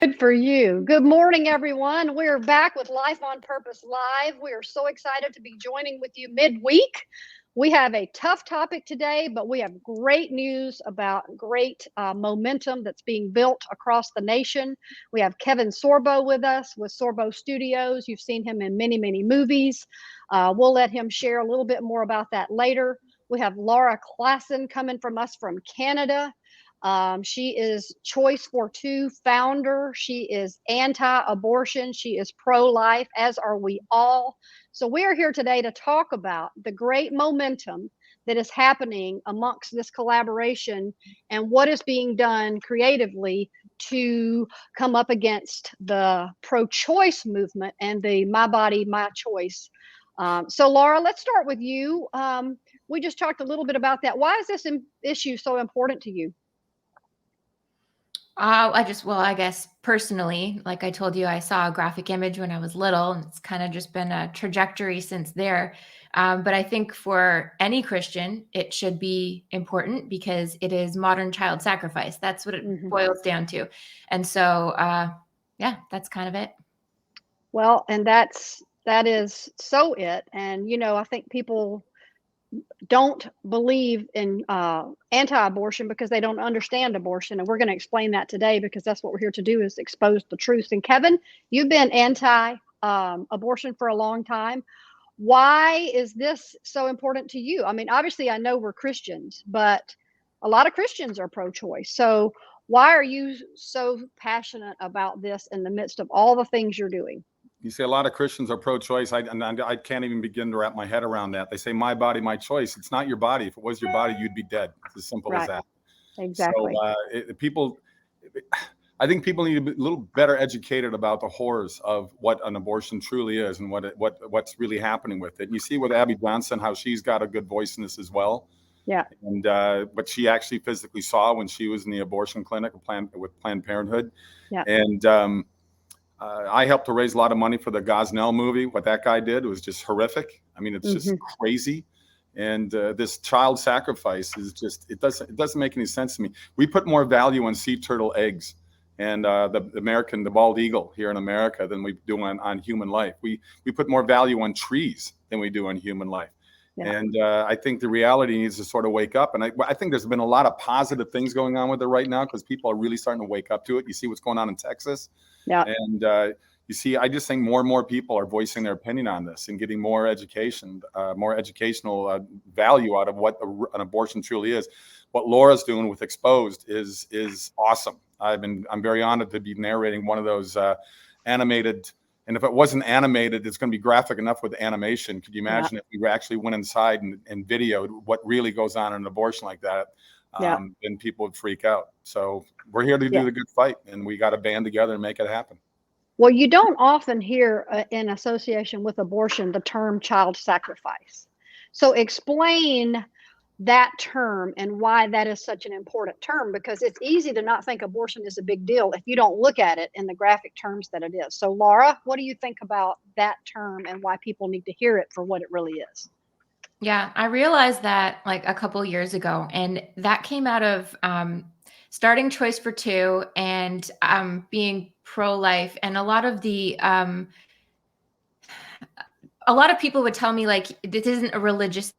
Good for you. Good morning, everyone. We're back with Life on Purpose Live. We are so excited to be joining with you midweek. We have a tough topic today, but we have great news about great momentum that's being built across the nation. We have Kevin Sorbo with us with Sorbo Studios. You've seen him in many, many movies. We'll let him share a little bit more about that later. We have Laura Klassen coming from us from Canada. She is Choice for Two founder. She is anti-abortion. She is pro-life, as are we all. So we are here today to talk about the great momentum that is happening amongst this collaboration and what is being done creatively to come up against the pro-choice movement and the my body, my choice. So Laura, let's start with you. We just talked a little bit about that. Why is this issue so important to you? I guess personally, like I told you, I saw a graphic image when I was little, and it's kind of just been a trajectory since there. But I think for any Christian, it should be important because it is modern child sacrifice. That's what it boils down to. And so, yeah, that's kind of it. Well, and that is so it. And I think people don't believe in anti-abortion because they don't understand abortion, and we're going to explain that today because that's what we're here to do, is expose the truth. And Kevin, you've been anti-abortion for a long time. Why is this so important to you? I mean, obviously I know we're Christians, but a lot of Christians are pro-choice. So why are you so passionate about this in the midst of all the things you're doing? You say a lot of Christians are pro-choice. I can't even begin to wrap my head around that. They say, my body, my choice. It's not your body. If it was your body, you'd be dead. It's as simple as that. Exactly. So I think people need to be a little better educated about the horrors of what an abortion truly is and what's really happening with it. And you see with Abby Johnson, how she's got a good voice in this as well. Yeah. And but she actually physically saw when she was in the abortion clinic with Planned Parenthood. Yeah. And I helped to raise a lot of money for the Gosnell movie. What that guy did was just horrific. I mean, it's just crazy. And this child sacrifice is just, it doesn't make any sense to me. We put more value on sea turtle eggs and the bald eagle here in America than we do on human life. We put more value on trees than we do on human life. Yeah. And I think the reality needs to sort of wake up. And I think there's been a lot of positive things going on with it right now because people are really starting to wake up to it. You see what's going on in Texas. Yeah. And you see, I just think more and more people are voicing their opinion on this and getting more education, more educational value out of what an abortion truly is. What Laura's doing with Exposed is awesome. I'm very honored to be narrating one of those animated. And if it wasn't animated, it's going to be graphic enough with animation. Could you imagine if we actually went inside and videoed what really goes on in an abortion like that? Then people would freak out. So we're here to do the good fight, and we got to band together and make it happen. Well, you don't often hear in association with abortion the term child sacrifice. So explain that term and why that is such an important term, because it's easy to not think abortion is a big deal if you don't look at it in the graphic terms that it is. So Laura, what do you think about that term and why people need to hear it for what it really is? Yeah, I realized that like a couple years ago, and that came out of starting Choice for Two and being pro-life. And a lot of people would tell me, like, this isn't a religious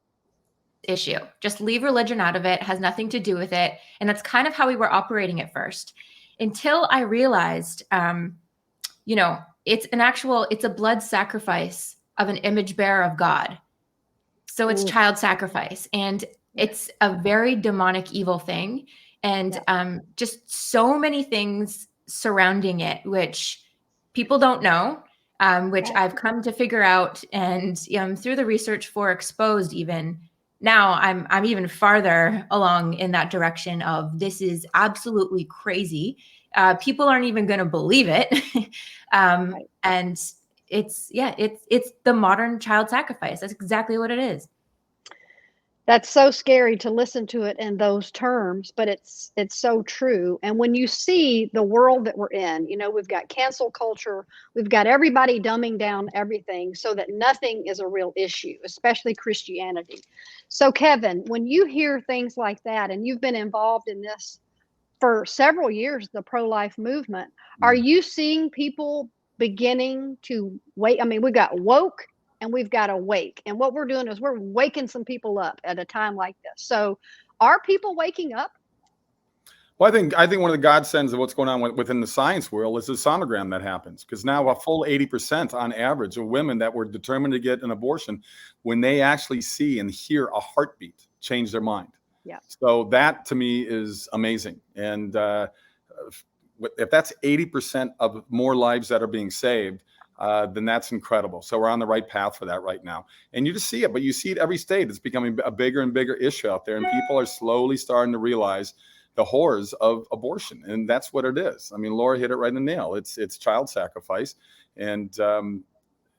issue. Just leave religion out of it. It has nothing to do with it. And that's kind of how we were operating at first, until I realized, it's a blood sacrifice of an image bearer of God. So it's child sacrifice, and it's a very demonic, evil thing. And just so many things surrounding it, which people don't know, which I've come to figure out. And through the research for Exposed, even now I'm even farther along in that direction of this is absolutely crazy. People aren't even going to believe it. And it's the modern child sacrifice. That's exactly what it is. That's so scary to listen to it in those terms, but it's so true. And when you see the world that we're in, we've got cancel culture, we've got everybody dumbing down everything so that nothing is a real issue, especially Christianity. So Kevin, when you hear things like that, and you've been involved in this for several years, the pro-life movement. Are you seeing people beginning to wake? I mean, we've got woke and we've got awake. And what we're doing is we're waking some people up at a time like this. So are people waking up? Well, I think one of the godsends of what's going on within the science world is the sonogram that happens, because now a full 80% on average of women that were determined to get an abortion, when they actually see and hear a heartbeat, change their mind. Yeah. So that to me is amazing. And if that's 80% of more lives that are being saved, then that's incredible. So we're on the right path for that right now. And you just see it, but you see it every state. It's becoming a bigger and bigger issue out there. And people are slowly starting to realize the horrors of abortion. And that's what it is. I mean, Laura hit it right in the nail. It's child sacrifice. And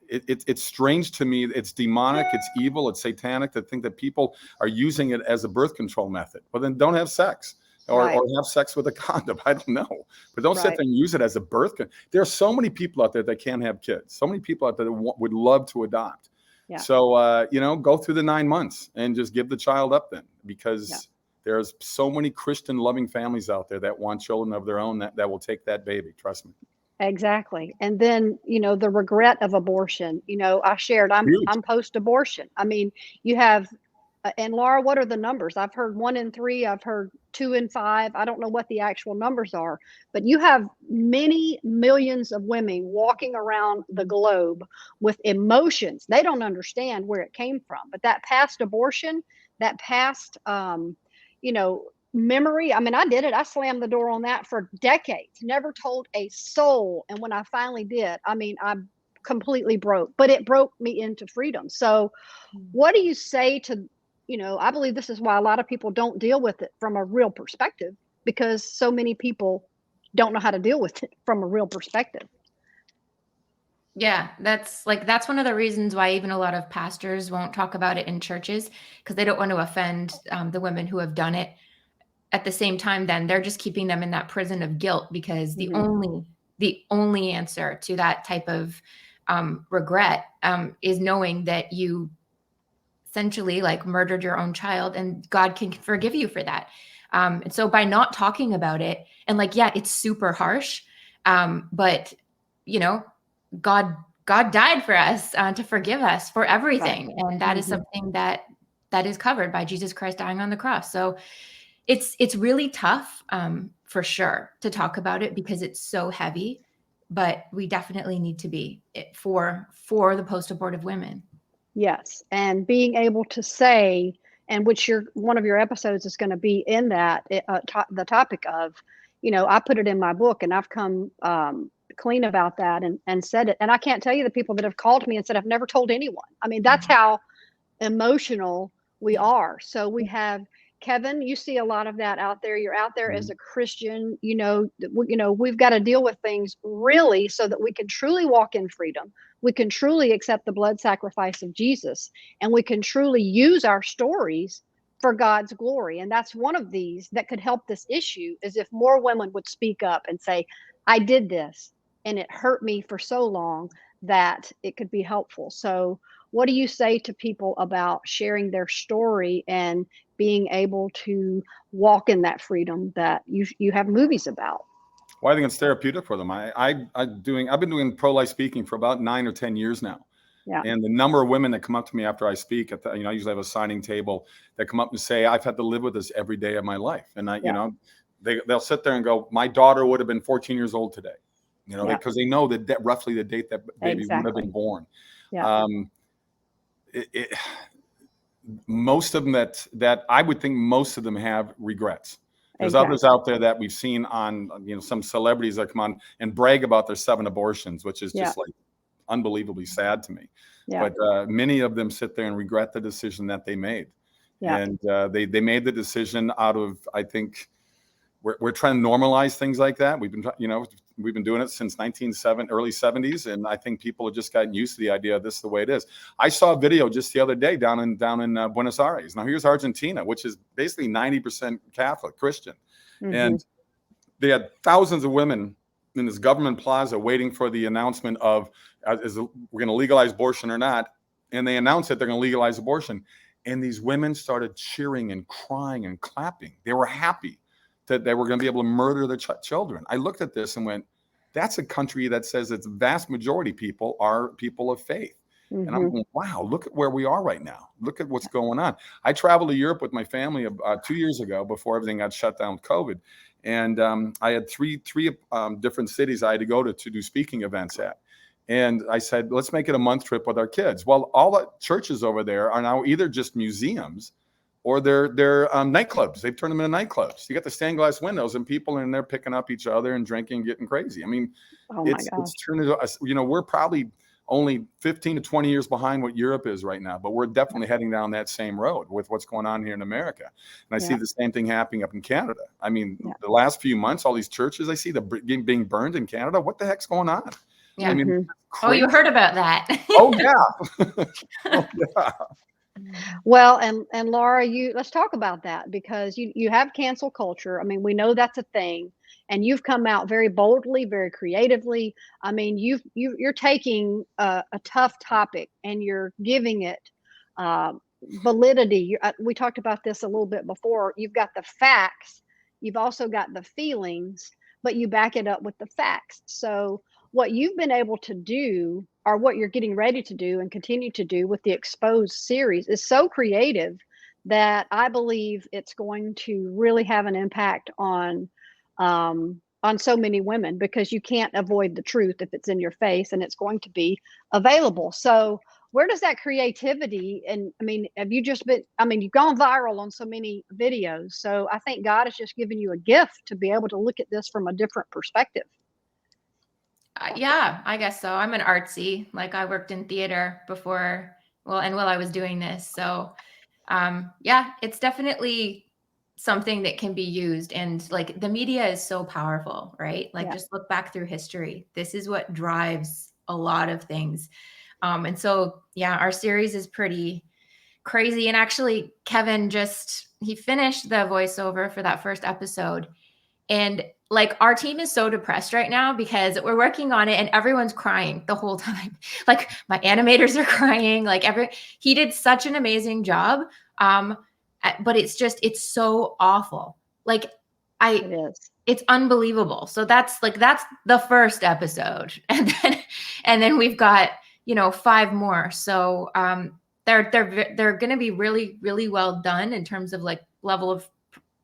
it's strange to me. It's demonic, it's evil, it's satanic to think that people are using it as a birth control method. Well, then don't have sex or have sex with a condom. I don't know. But don't sit there and use it as a birth. There are so many people out there that can't have kids. So many people out there that would love to adopt. Yeah. So, go through the 9 months and just give the child up then, because there's so many Christian loving families out there that want children of their own that will take that baby. Trust me. Exactly. And then, the regret of abortion, I shared, I'm post-abortion. I mean, you have, and Laura, what are the numbers? I've heard 1 in 3, I've heard 2 in 5. I don't know what the actual numbers are, but you have many millions of women walking around the globe with emotions. They don't understand where it came from, but that past abortion, that past, memory. I mean, I did it. I slammed the door on that for decades, never told a soul. And when I finally did, I mean, I completely broke, but it broke me into freedom. So what do you say to, I believe this is why a lot of people don't deal with it from a real perspective, because so many people don't know how to deal with it from a real perspective. Yeah, that's one of the reasons why even a lot of pastors won't talk about it in churches, because they don't want to offend the women who have done it. At the same time, then they're just keeping them in that prison of guilt, because the only answer to that type of regret is knowing that you essentially murdered your own child, and God can forgive you for that. And so by not talking about it, and it's super harsh, but God died for us to forgive us for everything, and that is something that is covered by Jesus Christ dying on the cross. So it's really tough, for sure, to talk about it, because it's so heavy, but we definitely need to be for the post-abortive women. Yes. And being able to say, and which one of your episodes is going to be in that, the topic of, I put it in my book, and I've come clean about that and said it. And I can't tell you the people that have called me and said, I've never told anyone. I mean, that's how emotional we are. So we have Kevin, you see a lot of that out there. You're out there as a Christian, we've got to deal with things really so that we can truly walk in freedom. We can truly accept the blood sacrifice of Jesus, and we can truly use our stories for God's glory. And that's one of these that could help this issue, is if more women would speak up and say, I did this and it hurt me for so long, that it could be helpful. So what do you say to people about sharing their story and being able to walk in that freedom that you have movies about? Well, I think it's therapeutic for them. I've been doing pro-life speaking for about 9 or 10 years now. Yeah. And the number of women that come up to me after I speak, I usually have a signing table, that come up and say, I've had to live with this every day of my life. And they'll sit there and go, my daughter would have been 14 years old today, because they know that roughly the date that baby would have been born. Yeah. Most of them that I would think most of them have regrets. There's others out there that we've seen on, some celebrities that come on and brag about their 7 abortions, which is just unbelievably sad to me. Yeah. But many of them sit there and regret the decision that they made. Yeah. And they made the decision out of, I think, we're trying to normalize things like that. We've been doing it since early 70s, and I think people have just gotten used to the idea of this is the way it is. I saw a video just the other day down in Buenos Aires. Now here's Argentina, which is basically 90% Catholic Christian, and they had thousands of women in this government plaza waiting for the announcement of we're going to legalize abortion or not, and they announced that they're going to legalize abortion, and these women started cheering and crying and clapping. They were happy that they were going to be able to murder their children. I looked at this and went, that's a country that says its vast majority people are people of faith. And I'm going, wow, look at where we are right now. Look at what's going on. I traveled to Europe with my family 2 years ago before everything got shut down with COVID. And I had three different cities I had to go to do speaking events at. And I said, let's make it a month trip with our kids. Well, all the churches over there are now either just museums or they're nightclubs. They've turned them into nightclubs. You got the stained glass windows and people in there picking up each other and drinking and getting crazy. I mean, it's turned into us. You know, we're probably only 15 to 20 years behind what Europe is right now, but we're definitely heading down that same road with what's going on here in America. And I see the same thing happening up in Canada. I mean, the last few months, all these churches, I see being burned in Canada. What the heck's going on? Yeah. I mean, oh, you heard about that? Oh yeah. Oh yeah. Well, and Laura, let's talk about that, because you have cancel culture. I mean, we know that's a thing, and you've come out very boldly, very creatively. I mean, you're taking a tough topic and you're giving it validity. We talked about this a little bit before. You've got the facts, you've also got the feelings, but you back it up with the facts. So what you've been able to do, or what you're getting ready to do and continue to do with the Exposed series, is so creative that I believe it's going to really have an impact on so many women, because you can't avoid the truth if it's in your face, and it's going to be available. So where does that creativity, and I mean, have you just been, I mean, you've gone viral on so many videos. So I think God has just given you a gift to be able to look at this from a different perspective. Yeah, I guess so. I'm an artsy. Like, I worked in theater before, while I was doing this. So, yeah, it's definitely something that can be used. And like, the media is so powerful, right? Like, just look back through history. This is what drives a lot of things. And so, yeah, our series is pretty crazy. And actually, Kevin he finished the voiceover for that first episode. And like, our team is so depressed right now because we're working on it and everyone's crying the whole time. Like, my animators are crying. Like, he did such an amazing job. But it's so awful. Like, it's unbelievable. So that's the first episode. And then we've got, 5 more. So, they're going to be really, really well done in terms of like level of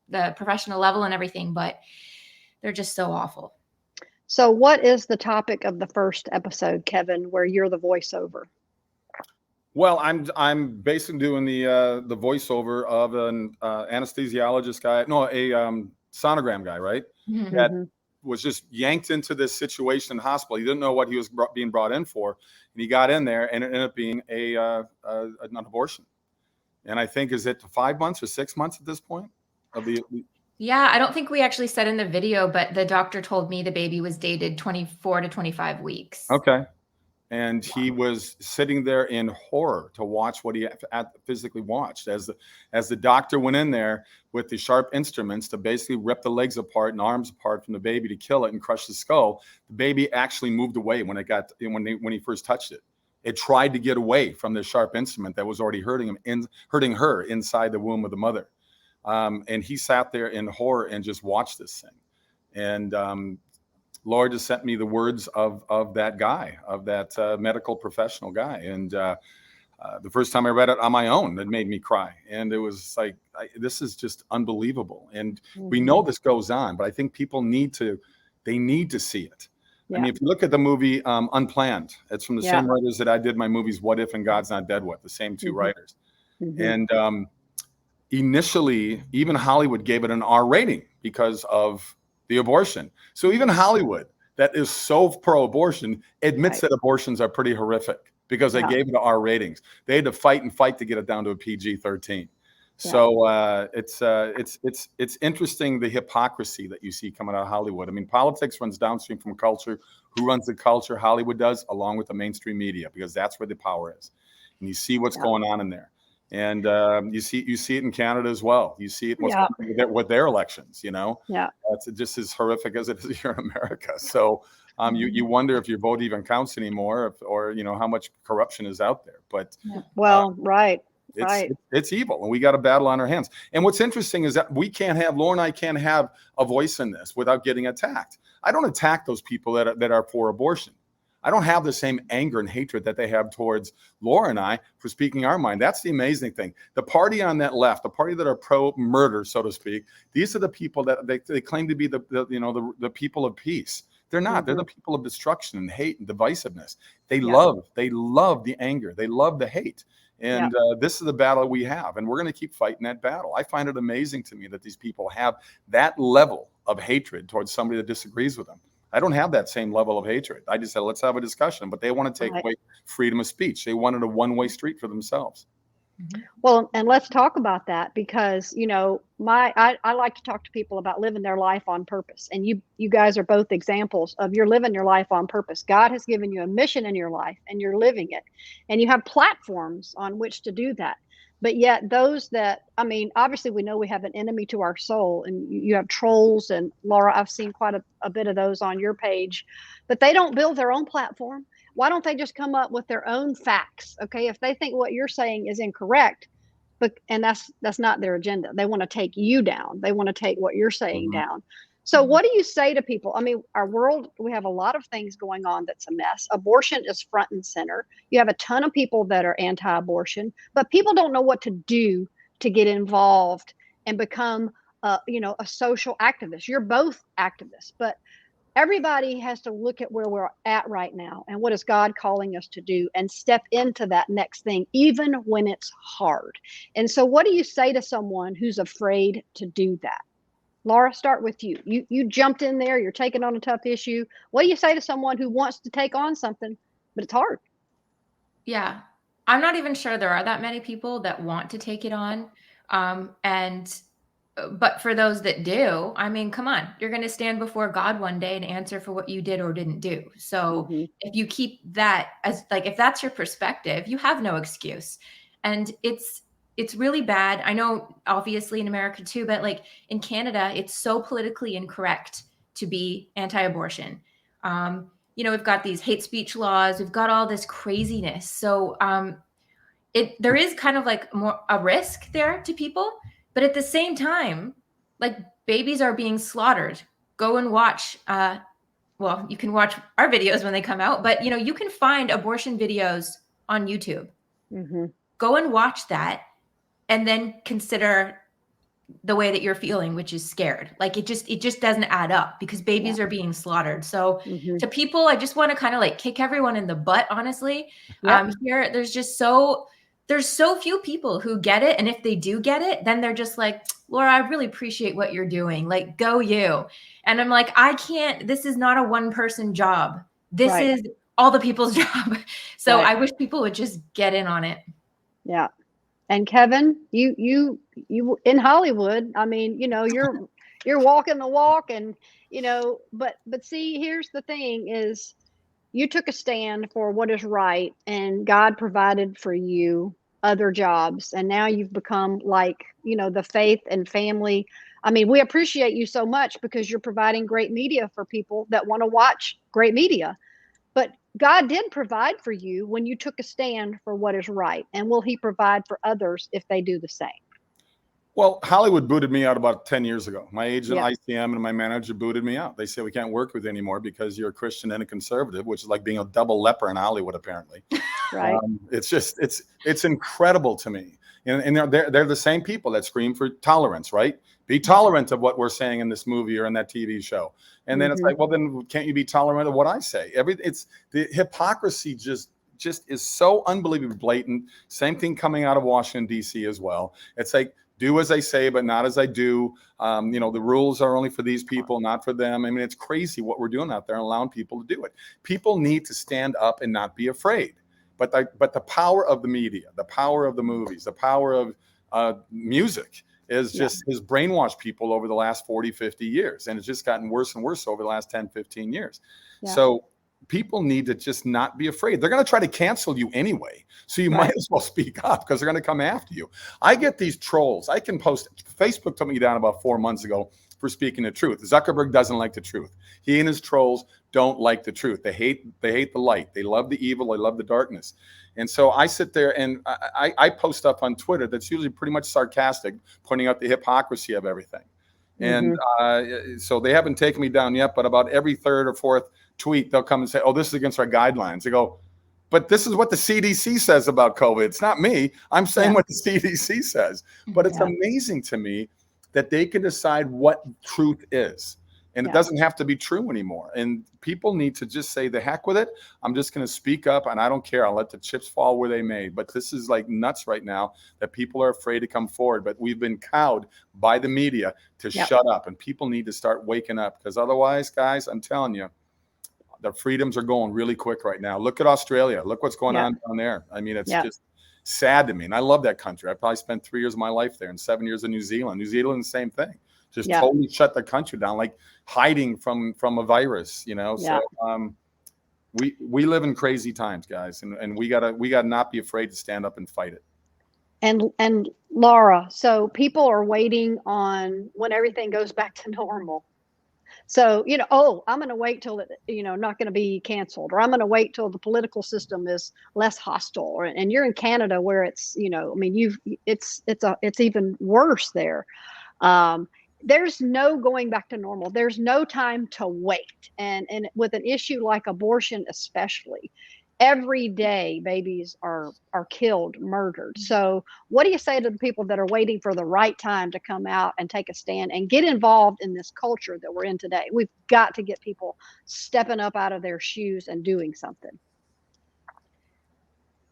the professional level and everything, but they're just so awful. So what is the topic of the first episode, Kevin, where you're the voiceover? Well, I'm basically doing the voiceover of an anesthesiologist guy, a sonogram guy, right? Mm-hmm. That was just yanked into this situation in the hospital. He didn't know what he was being brought in for, and he got in there, and it ended up being an abortion. And I think, is it 5 months or 6 months at this point? Yeah, I don't think we actually said in the video, but the doctor told me the baby was dated 24 to 25 weeks. Okay. And he was sitting there in horror to watch what he physically watched as the doctor went in there with the sharp instruments to basically rip the legs apart and arms apart from the baby to kill it and crush the skull. The baby actually moved away when he first touched it. It tried to get away from the sharp instrument that was already hurting her inside the womb of the mother. And he sat there in horror and just watched this thing. And Lord just sent me the words of that guy, of that medical professional guy. And the first time I read it on my own, it made me cry. And it was like, this is just unbelievable. And we know this goes on, but I think people need to see it. Yeah. I mean, if you look at the movie Unplanned, it's from the same writers that I did my movies What If and God's Not Dead With, the same two writers. And initially, even Hollywood gave it an R rating because of the abortion. So even Hollywood, that is so pro-abortion, admits that abortions are pretty horrific because they gave it R ratings. They had to fight to get it down to a PG-13. So it's interesting, the hypocrisy that you see coming out of Hollywood. I mean, politics runs downstream from culture. Who runs the culture? Hollywood does, along with the mainstream media, because that's where the power is. And you see what's going on in there. And you see it in Canada as well. You see it with their elections, It's just as horrific as it is here in America. So you wonder if your vote even counts anymore, or how much corruption is out there. But right. It's evil, and we got a battle on our hands. And what's interesting is that Laura and I can't have a voice in this without getting attacked. I don't attack those people that are for abortion. I don't have the same anger and hatred that they have towards Laura and I for speaking our mind. That's the amazing thing. The party on that left, the party that are pro-murder, so to speak, these are the people that they claim to be the people of peace. They're not. They're the people of destruction and hate and divisiveness. They love the anger. They love the hate. And this is the battle we have, and we're going to keep fighting that battle. I find it amazing to me that these people have that level of hatred towards somebody that disagrees with them. I don't have that same level of hatred. I just said, let's have a discussion. But they want to take away freedom of speech. They wanted a one-way street for themselves. Well, and let's talk about that, because, you know, I like to talk to people about living their life on purpose. And you guys are both examples of you're living your life on purpose. God has given you a mission in your life and you're living it. And you have platforms on which to do that. But yet those that, I mean, obviously we know we have an enemy to our soul, and you have trolls, and Laura, I've seen quite a bit of those on your page, but they don't build their own platform. Why don't they just come up with their own facts? Okay, if they think what you're saying is incorrect, and that's not their agenda. They want to take you down. They want to take what you're saying down. So what do you say to people? I mean, our world, we have a lot of things going on that's a mess. Abortion is front and center. You have a ton of people that are anti-abortion, but people don't know what to do to get involved and become a social activist. You're both activists, but everybody has to look at where we're at right now and what is God calling us to do and step into that next thing, even when it's hard. And so what do you say to someone who's afraid to do that? Laura, start with you. You jumped in there, you're taking on a tough issue. What do you say to someone who wants to take on something, but it's hard? Yeah, I'm not even sure there are that many people that want to take it on. But for those that do, I mean, come on, you're going to stand before God one day and answer for what you did or didn't do. So if you keep that as like, if that's your perspective, you have no excuse. And it's really bad. I know obviously in America too, but like in Canada, it's so politically incorrect to be anti-abortion. We've got these hate speech laws, we've got all this craziness. So there is kind of like more a risk there to people. But at the same time, like babies are being slaughtered. Go and watch, you can watch our videos when they come out, but you can find abortion videos on YouTube. Go and watch that and then consider the way that you're feeling, which is scared. Like it just doesn't add up because babies are being slaughtered. So to people, I just want to kind of like kick everyone in the butt, honestly. Here, there's so few people who get it. And if they do get it, then they're just like, Laura, I really appreciate what you're doing. Like, go you. And I'm like, this is not a one person job. This is all the people's job. So I wish people would just get in on it. Yeah. And Kevin, you in Hollywood, I mean, you're walking the walk, and, but see, here's the thing is you took a stand for what is right, and God provided for you other jobs. And now you've become like, the faith and family. I mean, we appreciate you so much because you're providing great media for people that want to watch great media. But God did provide for you when you took a stand for what is right. And will he provide for others if they do the same? Well, Hollywood booted me out about 10 years ago. My agent, ICM, and my manager booted me out. They said, we can't work with you anymore because you're a Christian and a conservative, which is like being a double leper in Hollywood, apparently. Right. It's incredible to me. And they're the same people that scream for tolerance, right? Be tolerant of what we're saying in this movie or in that TV show. And then it's like, well, then can't you be tolerant of what I say? It's the hypocrisy just is so unbelievably blatant. Same thing coming out of Washington, D.C. as well. It's like, do as I say, but not as I do. The rules are only for these people, not for them. I mean, it's crazy what we're doing out there and allowing people to do it. People need to stand up and not be afraid. But the power of the media, the power of the movies, the power of music is just has brainwashed people over the last 40, 50 years. And it's just gotten worse and worse over the last 10, 15 years. Yeah. So people need to just not be afraid. They're going to try to cancel you anyway. So you might as well speak up because they're going to come after you. I get these trolls. I can post. Facebook took me down about 4 months ago for speaking the truth. Zuckerberg doesn't like the truth. He and his trolls don't like the truth. They hate the light. They love the evil. They love the darkness. And so I sit there and I post stuff on Twitter that's usually pretty much sarcastic, pointing out the hypocrisy of everything. And so they haven't taken me down yet, but about every third or fourth tweet, they'll come and say, oh, this is against our guidelines. They go, but this is what the CDC says about COVID. It's not me. I'm saying what the CDC says. But it's amazing to me that they can decide what truth is. And it doesn't have to be true anymore. And people need to just say, the heck with it. I'm just going to speak up and I don't care. I'll let the chips fall where they may. But this is like nuts right now that people are afraid to come forward. But we've been cowed by the media to shut up. And people need to start waking up, because otherwise, guys, I'm telling you, the freedoms are going really quick right now. Look at Australia. Look what's going on down there. I mean, it's just sad to me. And I love that country. I probably spent 3 years of my life there and 7 years in New Zealand. New Zealand, the same thing. Just totally shut the country down, like hiding from a virus, you know? So we live in crazy times, guys. And we gotta not be afraid to stand up and fight it. And Laura, so people are waiting on when everything goes back to normal. So, you know, oh, I'm going to wait till it, you know, not going to be canceled, or I'm going to wait till the political system is less hostile. And you're in Canada where it's, you know, I mean, it's even worse there. There's no going back to normal. There's no time to wait. And with an issue like abortion, especially, every day babies are killed, murdered. So what do you say to the people that are waiting for the right time to come out and take a stand and get involved in this culture that we're in today? We've got to get people stepping up out of their shoes and doing something.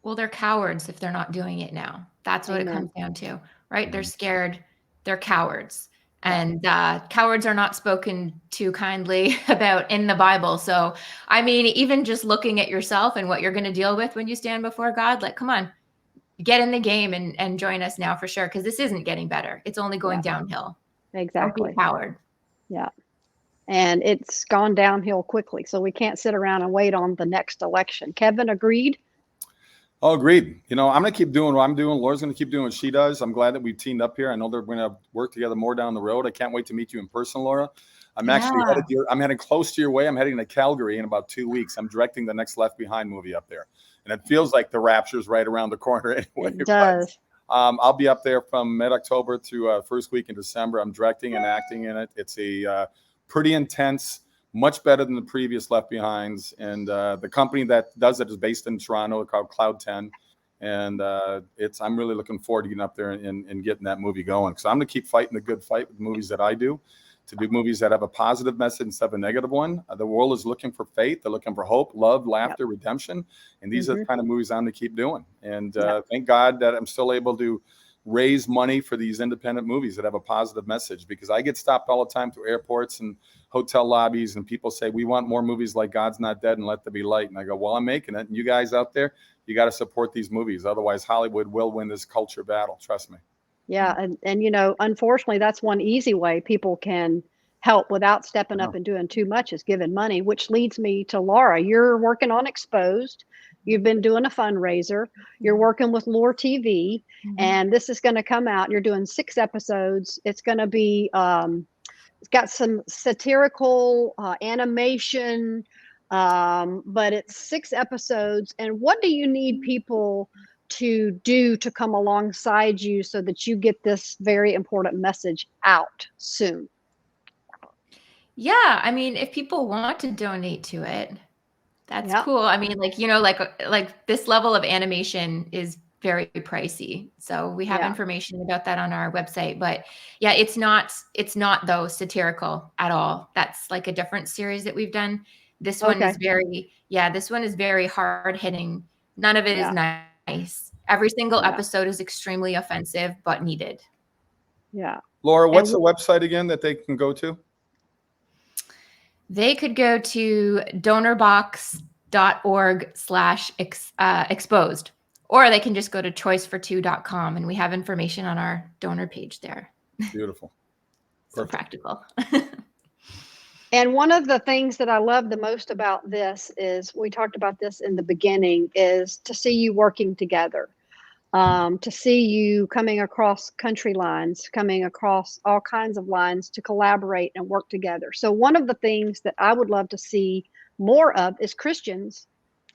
Well, they're cowards if they're not doing it now. That's what it comes down to, right? They're scared. They're cowards. And cowards are not spoken to kindly about in the Bible. So, I mean, even just looking at yourself and what you're going to deal with when you stand before God, like, come on, get in the game and join us now for sure. Because this isn't getting better. It's only going downhill. Exactly. Don't be a coward. Yeah. And it's gone downhill quickly. So we can't sit around and wait on the next election. Kevin, agreed? Oh, agreed. You know, I'm going to keep doing what I'm doing. Laura's going to keep doing what she does. I'm glad that we've teamed up here. I know they're going to work together more down the road. I can't wait to meet you in person, Laura. I'm actually I'm heading close to your way. I'm heading to Calgary in about 2 weeks. I'm directing the next Left Behind movie up there. And it feels like the rapture's right around the corner anyway. It does. But, I'll be up there from mid-October to first week in December. I'm directing and acting in it. It's a pretty intense, much better than the previous Left Behinds. And the company that does it is based in Toronto, called Cloud 10. And I'm really looking forward to getting up there and getting that movie going. So I'm going to keep fighting the good fight with movies that I do, to do movies that have a positive message instead of a negative one. The world is looking for faith. They're looking for hope, love, laughter, redemption. And these are the kind of movies I'm going to keep doing. And thank God that I'm still able to raise money for these independent movies that have a positive message, because I get stopped all the time through airports and hotel lobbies, and people say, we want more movies like God's Not Dead and Let There Be Light. And I go, well, I'm making it. And you guys out there, you got to support these movies. Otherwise, Hollywood will win this culture battle. Trust me. Yeah. And you know, unfortunately, that's one easy way people can help without stepping up and doing too much, is giving money, which leads me to Laura. You're working on Exposed. You've been doing a fundraiser. You're working with Lore TV, and this is going to come out. You're doing 6 episodes. It's going to be, it's got some satirical animation, but it's 6 episodes. And what do you need people to do to come alongside you so that you get this very important message out soon? Yeah, I mean, if people want to donate to it, that's cool. I mean, like, you know, like this level of animation is very pricey. So we have information about that on our website, but yeah, it's not though satirical at all. That's like a different series that we've done. This one is this one is very hard hitting. None of it is nice. Every single episode is extremely offensive, but needed. Yeah. Laura, what's the website again that they can go to? They could go to donorbox.org/exposed, or they can just go to choicefor2.com, and we have information on our donor page there. Beautiful. So practical. And one of the things that I love the most about this is, we talked about this in the beginning, is to see you working together. to see you coming across country lines, coming across all kinds of lines to collaborate and work together. So one of the things that I would love to see more of is Christians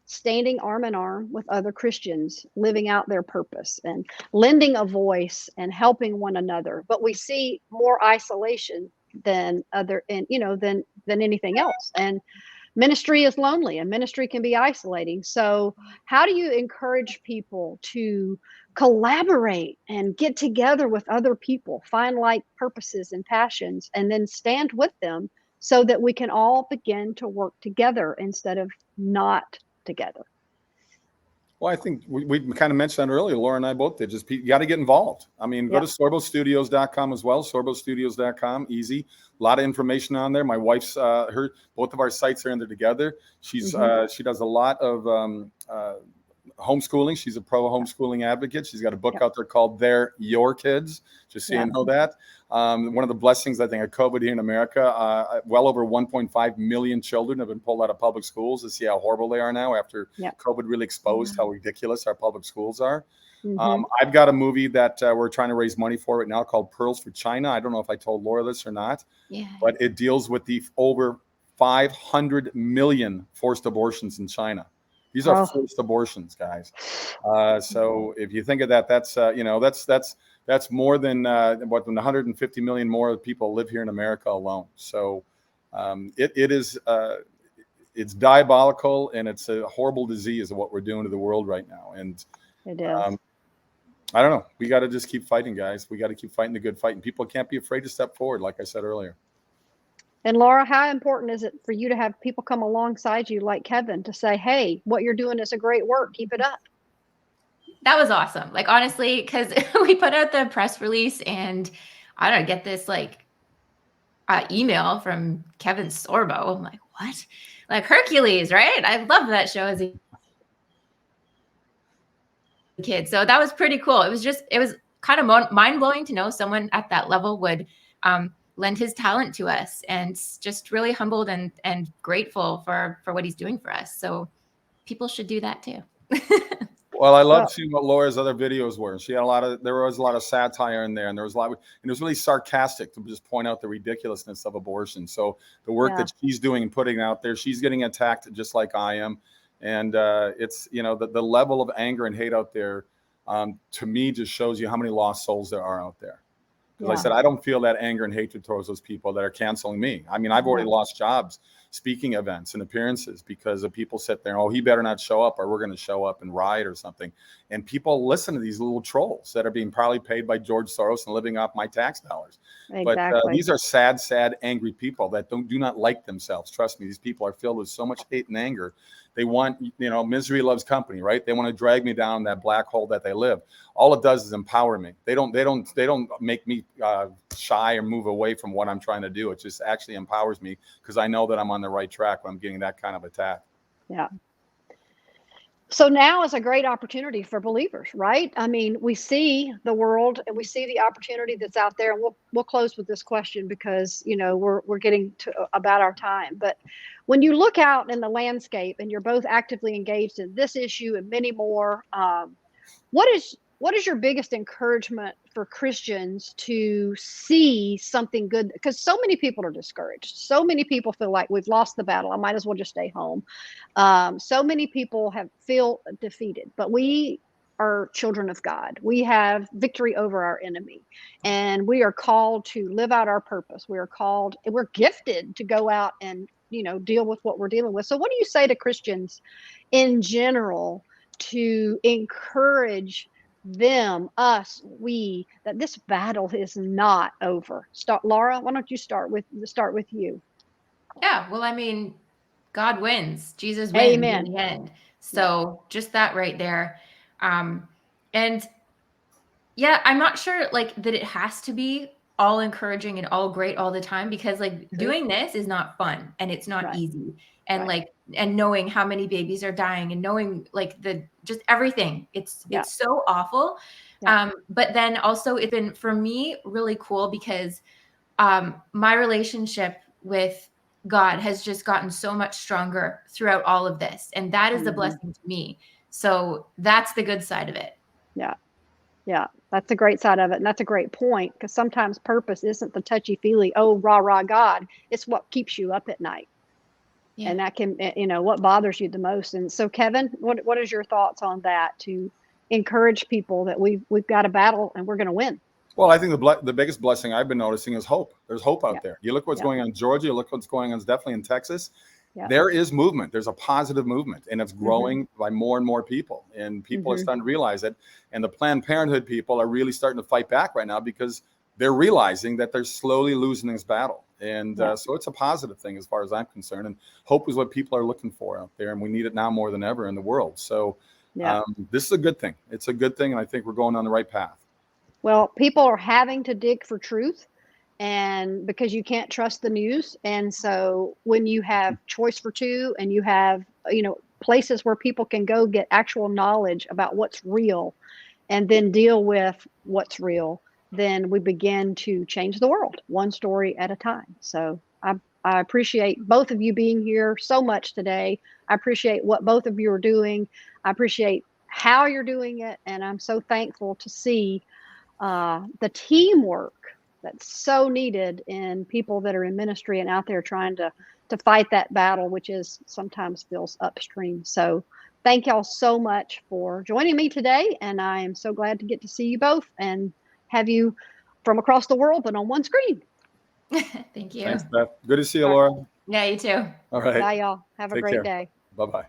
standing arm in arm with other Christians, living out their purpose and lending a voice and helping one another. But we see more isolation than other, and than anything else. And ministry is lonely, and ministry can be isolating. So how do you encourage people to collaborate and get together with other people, find like purposes and passions, and then stand with them so that we can all begin to work together instead of not together? Well, I think we kind of mentioned that earlier. Laura and I both did. Just you got to get involved. I mean, go to sorbostudios.com as well. Sorbostudios.com, easy. A lot of information on there. My wife's both of our sites are in there together. She's she does a lot of homeschooling. She's a pro homeschooling advocate. She's got a book out there called "They're Your Kids," just so you know that. One of the blessings, I think, of COVID here in America, well over 1.5 million children have been pulled out of public schools to see how horrible they are now after COVID really exposed how ridiculous our public schools are. I've got a movie that we're trying to raise money for right now called Pearls for China. I don't know if I told Laura this or not, but it deals with the over 500 million forced abortions in China. These are forced abortions, guys. So if you think of that, that's that's more than 150 million more people live here in America alone. So it is it's diabolical, and it's a horrible disease of what we're doing to the world right now. And it is. I don't know. We got to just keep fighting, guys. We got to keep fighting the good fight, and people can't be afraid to step forward, like I said earlier. And Laura, how important is it for you to have people come alongside you like Kevin to say, hey, what you're doing is a great work. Keep it up. That was awesome. Like, honestly, because we put out the press release and I don't get this email from Kevin Sorbo. I'm like, what? Like Hercules, right? I love that show as a kid. So that was pretty cool. It was kind of mind blowing to know someone at that level would lend his talent to us, and just really humbled and grateful for what he's doing for us. So people should do that too. Well, I love seeing what Laura's other videos were. She had there was a lot of satire in there, and there was and it was really sarcastic to just point out the ridiculousness of abortion. So the work that she's doing and putting out there, she's getting attacked just like I am. And it's, the level of anger and hate out there, to me, just shows you how many lost souls there are out there. Because I said, I don't feel that anger and hatred towards those people that are canceling me. I mean, I've already lost jobs, speaking events and appearances because of people sit there, oh, he better not show up or we're going to show up and riot or something. And people listen to these little trolls that are being probably paid by George Soros and living off my tax dollars. Exactly. But these are sad, angry people that do not like themselves. Trust me, these people are filled with so much hate and anger. They want, misery loves company, right? They want to drag me down that black hole that they live. All it does is empower me. They don't make me shy or move away from what I'm trying to do. It just actually empowers me because I know that I'm on the right track when I'm getting that kind of attack. Yeah. So now is a great opportunity for believers, right? I mean, we see the world and we see the opportunity that's out there. And we'll close with this question because, we're getting to about our time. But when you look out in the landscape and you're both actively engaged in this issue and many more, what is your biggest encouragement for Christians to see something good? Because so many people are discouraged. So many people feel like we've lost the battle. I might as well just stay home. So many people feel defeated, but we are children of God. We have victory over our enemy, and we are called to live out our purpose. We're gifted to go out and, deal with what we're dealing with. So what do you say to Christians in general to encourage them, that this battle is not over? Laura, why don't you start with you? Yeah, well, I mean, God wins. Jesus wins. Amen. In the end. So just that right there. And yeah, I'm not sure that it has to be all encouraging and all great all the time, because doing this is not fun and it's not easy. And and knowing how many babies are dying and knowing just everything, it's so awful. But then also it's been, for me, really cool because my relationship with God has just gotten so much stronger throughout all of this. And that is the blessing to me. So that's the good side of it. Yeah. Yeah, that's a great side of it. And that's a great point, because sometimes purpose isn't the touchy feely, oh, rah, rah, God. It's what keeps you up at night. Yeah. And that can, what bothers you the most. And so, Kevin, what is your thoughts on that, to encourage people that we've got a battle and we're going to win? Well, I think the biggest blessing I've been noticing is hope. There's hope out Yeah. there. You look what's Yeah. going on in Georgia. You look what's going on definitely in Texas. Yeah. There is movement. There's a positive movement, and it's growing by more and more people. And people are starting to realize it. And the Planned Parenthood people are really starting to fight back right now, because they're realizing that they're slowly losing this battle. And so it's a positive thing as far as I'm concerned. And hope is what people are looking for out there. And we need it now more than ever in the world. So this is a good thing. It's a good thing. And I think we're going on the right path. Well, people are having to dig for truth, and because you can't trust the news. And so when you have choice for two, and you have, places where people can go get actual knowledge about what's real and then deal with what's real, then we begin to change the world one story at a time. So I appreciate both of you being here so much today. I appreciate what both of you are doing. I appreciate how you're doing it. And I'm so thankful to see the teamwork that's so needed in people that are in ministry and out there trying to fight that battle, which is sometimes feels upstream. So thank y'all so much for joining me today. And I am so glad to get to see you both and have you from across the world, but on one screen. Thank you. Thanks, Beth. Good to see you, Laura. Yeah, you too. All right. Bye, y'all. Have a great day. Bye-bye.